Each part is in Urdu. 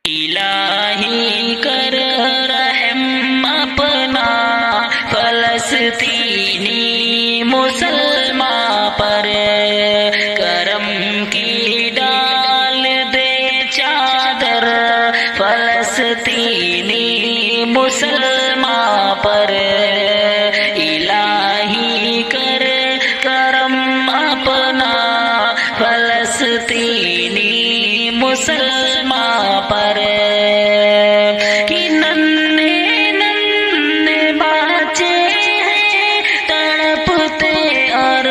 الہی کر رحم اپنا فلسطینی مسلمان پر، کرم کی ڈال دے چادر فلسطینی مسلمان پر، الہی کر کرم اپنا فلسطینی مسلمان پر، کہ ننھے ننھے بچے ہیں تڑپتے اور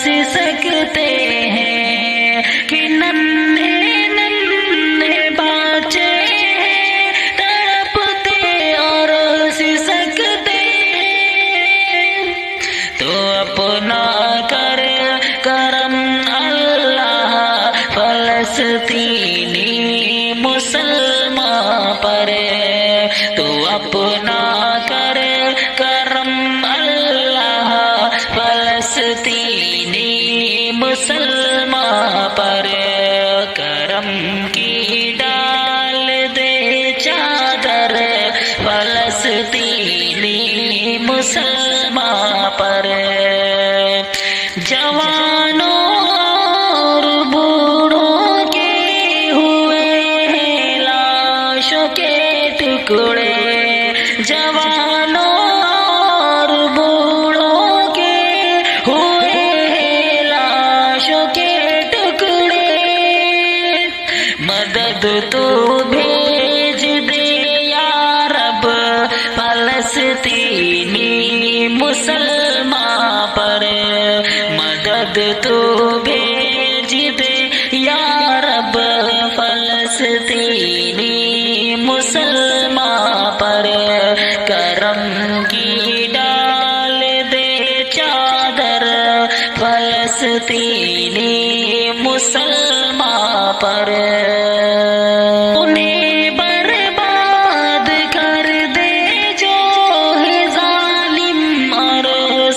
سسکتے ہیں، کہ ننھے ننھے بچے ہیں تڑپتے اور سسکتے ہیں، تو اپنا کر کرم اللہ فلسطینی مسلمان پر، تو اپنا کر کرم اللہ فلسطینی مسلمان پر، کرم کی ڈال دے چادر فلسطینی مسلمان پر، جوانوں اور بوڑھوں کے ہوئے ہیں لاشوں کے ٹکڑے، جوانوں اور بوڑھوں کے ہوئے ہیں لاشوں کے ٹکڑے، مدد تو بھیج دے یا رب فلسطینی مسلمان پر، مدد تو بھیج دے یا رب فلسطینی مسلمان پر، کرم کی ڈال دے چادر فلسطینی مسلمان پر، انہیں برباد کر دے جو ہے ظالم اور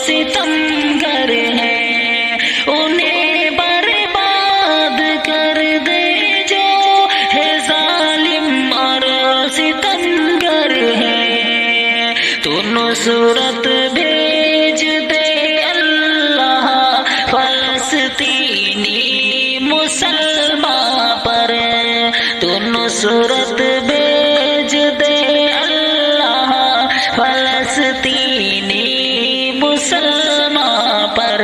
ستمگر ہیں، انہیں برباد کر دے جو ہے ظالم اور ستمگر ہیں، تو نصرت بھیج دے اللہ فلسطینی مسلمان پر، تو نصرت بھیج دے اللہ فلسطینی مسلمان پر،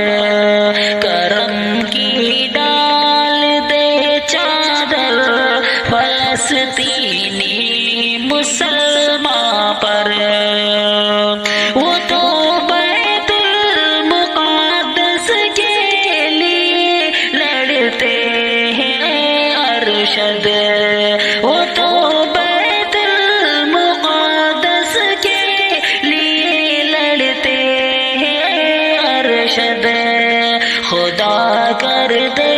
کرم کی ڈال دے چادر فلسطینی مسلمان پر، وہ تو بیت المقدس کے لیے لڑتے ہیں ارشد، وہ تو بیت المقدس کے لیے لڑتے ہیں ارشد، خدا کر دے